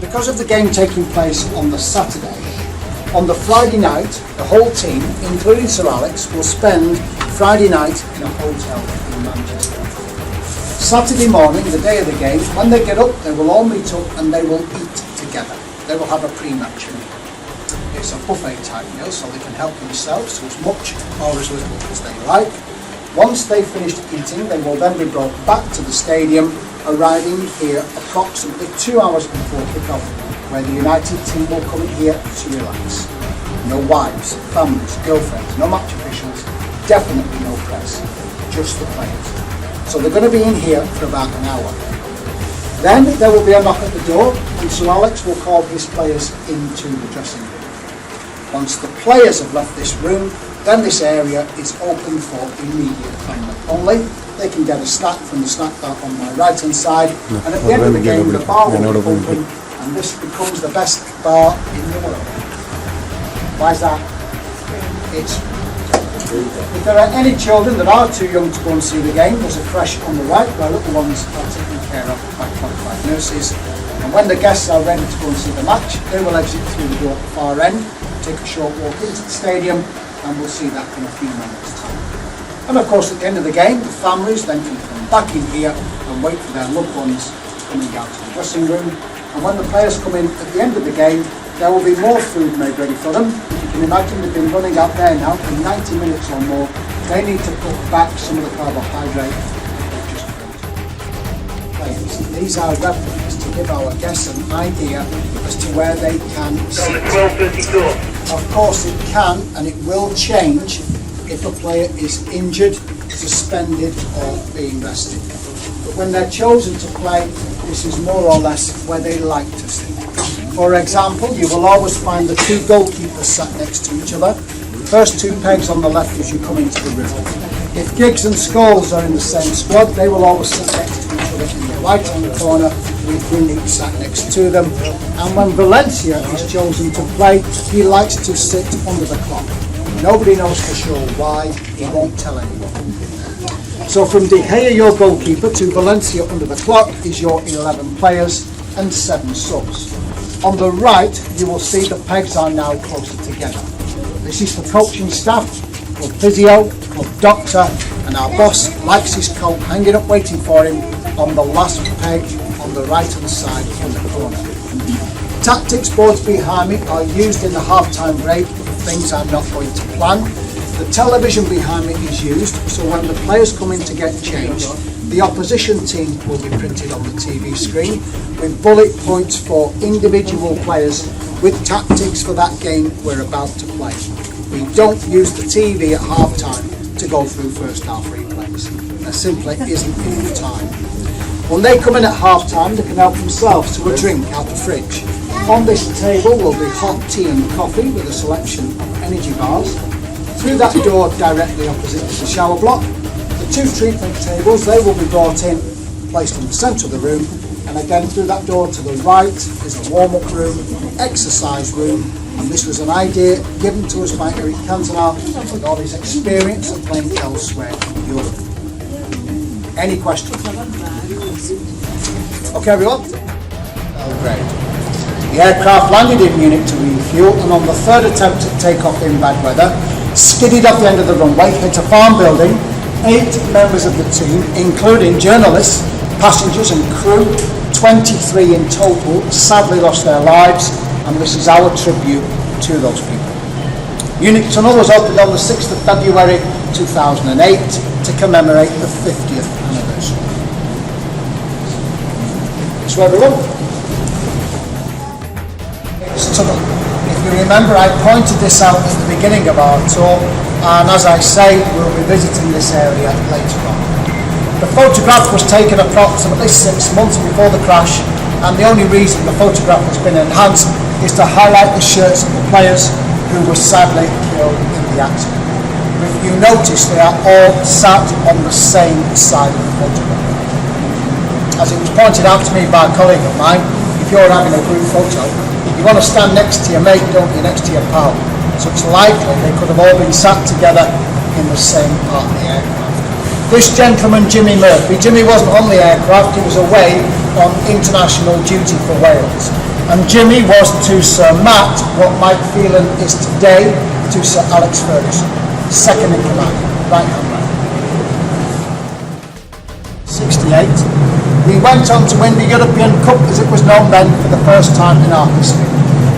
Because of the game taking place on the Saturday, on the Friday night, the whole team, including Sir Alex, will spend Friday night in a hotel in Manchester. Saturday morning, the day of the game, when they get up, they will all meet up and they will eat together. They will have a pre-match meal. It's a buffet type meal, so they can help themselves to as much or as little as they like. Once they've finished eating, they will then be brought back to the stadium, arriving here approximately 2 hours before kick-off, where the United team will come in here to relax. No wives, families, girlfriends, no match officials, definitely no press, just the players. So they're going to be in here for about an hour. Then there will be a knock at the door and Sir Alex will call his players into the dressing room. Once the players have left this room, then this area is open for immediate family only. They can get a snack from the snack bar on my right hand side, and at the end of the game the bar will be open and this becomes the best bar in the world. Why is that? If there are any children that are too young to go and see the game, there's a creche on the right where little ones are taken care of by qualified nurses. And when the guests are ready to go and see the match, they will exit through the door at the far end, take a short walk into the stadium, and we'll see that in a few moments' time. And of course, at the end of the game, the families then can come back in here and wait for their loved ones coming out to the dressing room. And when the players come in at the end of the game, there will be more food made ready for them. If you can imagine, they've been running out there now for 90 minutes or more. They need to put back some of the carbohydrate they've just players. These are replies to give our guests an idea as to where they can sit. Of course it can and it will change if a player is injured, suspended or being rested. But when they're chosen to play, this is more or less where they like to sit. For example, you will always find the two goalkeepers sat next to each other. The first two pegs on the left as you come into the room. If Giggs and Scholes are in the same squad, they will always sit next to each other in the right-hand corner with Greenwich sat next to them. And when Valencia is chosen to play, he likes to sit under the clock. Nobody knows for sure why, he won't tell anyone. So from De Gea, your goalkeeper, to Valencia under the clock is your 11 players and 7 subs. On the right, you will see the pegs are now closer together. This is for coaching staff, club physio, club doctor, and our boss likes his coat hanging up waiting for him on the last peg on the right hand side in the corner. Tactics boards behind me are used in the half-time break if things are not going to plan. The television behind me is used, so when the players come in to get changed, the opposition team will be printed on the TV screen with bullet points for individual players with tactics for that game we're about to play. We don't use the TV at half-time to go through first half replays. There simply isn't enough time. When they come in at half-time, they can help themselves to a drink out the fridge. On this table will be hot tea and coffee with a selection of energy bars. Through that door directly opposite the shower block, the two treatment tables, they will be brought in, placed in the centre of the room, and again through that door to the right is a warm-up room, exercise room, and this was an idea given to us by Eric Cantona with all his experience of playing elsewhere in Europe. Any questions? Okay everyone? Great. The aircraft landed in Munich to refuel and on the third attempt at takeoff in bad weather, skidded off the end of the runway, hit a farm building. 8 members of the team, including journalists, passengers and crew, 23 in total, sadly lost their lives, and this is our tribute to those people. Munich Tunnel was opened on the 6th of February 2008 to commemorate the 50th anniversary. So everyone, it's tunnel. If you remember, I pointed this out at the beginning of our tour, and as I say, we'll be visiting this area later on. The photograph was taken approximately 6 months before the crash, and the only reason the photograph has been enhanced is to highlight the shirts of the players who were sadly killed in the accident. If you notice, they are all sat on the same side of the photograph. As it was pointed out to me by a colleague of mine, if you're having a group photo, you want to stand next to your mate, don't you, next to your pal. So it's likely they could have all been sat together in the same part of the aircraft. This gentleman, Jimmy Murphy, Jimmy wasn't on the aircraft, he was away on international duty for Wales. And Jimmy was to Sir Matt what Mike Phelan is today to Sir Alex Ferguson, second in command, right hand man. 68. We went on to win the European Cup, as it was known then, for the first time in our history.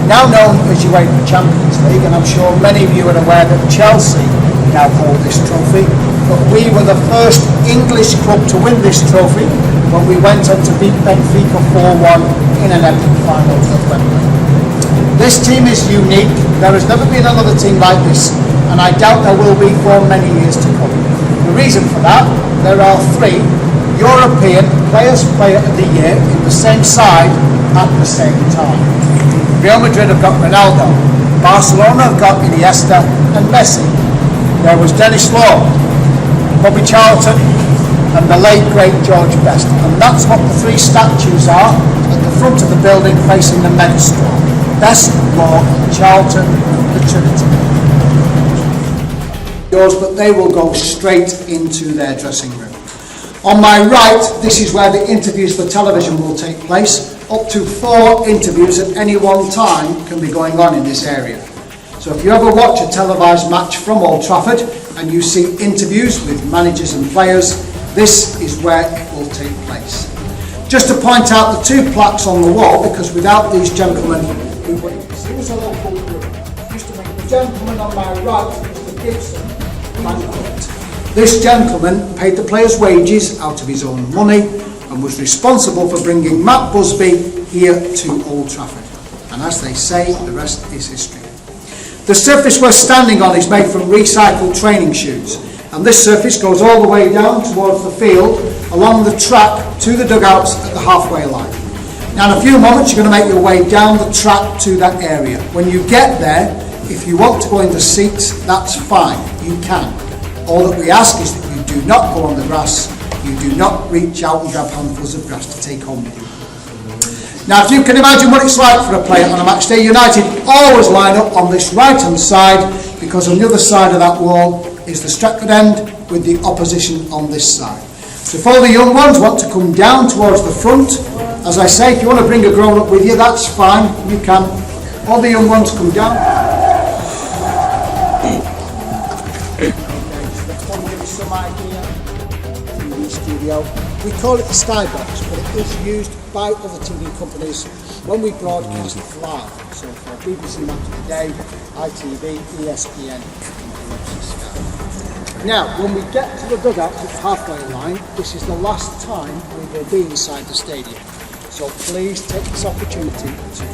Now known as UEFA Champions League, and I'm sure many of you are aware that Chelsea now hold this trophy, but we were the first English club to win this trophy when we went on to beat Benfica 4-1 in an epic final at Wembley. This team is unique. There has never been another team like this, and I doubt there will be for many years to come. The reason for that, there are 3 European Player of the Year in the same side at the same time. Real Madrid have got Ronaldo, Barcelona have got Iniesta and Messi. There was Dennis Law, Bobby Charlton and the late great George Best, and that's what the 3 statues are at the front of the building facing the men's store. Best, Law and Charlton, the Trinity. Yours, but they will go straight into their dressing room. On my right, this is where the interviews for television will take place. Up to 4 interviews at any one time can be going on in this area. So if you ever watch a televised match from Old Trafford and you see interviews with managers and players, this is where it will take place. Just to point out the 2 plaques on the wall, because without these gentlemen, we wouldn't. This was a local group. Used to make the gentleman on my right, Mr. Gibson, bankrupt. This gentleman paid the players' wages out of his own money and was responsible for bringing Matt Busby here to Old Trafford. And as they say, the rest is history. The surface we're standing on is made from recycled training shoes, and this surface goes all the way down towards the field, along the track to the dugouts at the halfway line. Now in a few moments you're going to make your way down the track to that area. When you get there, if you want to go in the seats, that's fine, you can. All that we ask is that you do not go on the grass, you do not reach out and grab handfuls of grass to take home with you. Now if you can imagine what it's like for a player on a match day, United always line up on this right hand side, because on the other side of that wall is the Stretford end with the opposition on this side. So if all the young ones want to come down towards the front, as I say, if you want to bring a grown up with you, that's fine, you can. All the young ones come down. Some idea TV studio. We call it the Skybox, but it is used by other TV companies when we broadcast live. So for BBC Match of the Day, ITV, ESPN, and Sky. Now, when we get to the dugout at the halfway line, this is the last time we will be inside the stadium. So please take this opportunity to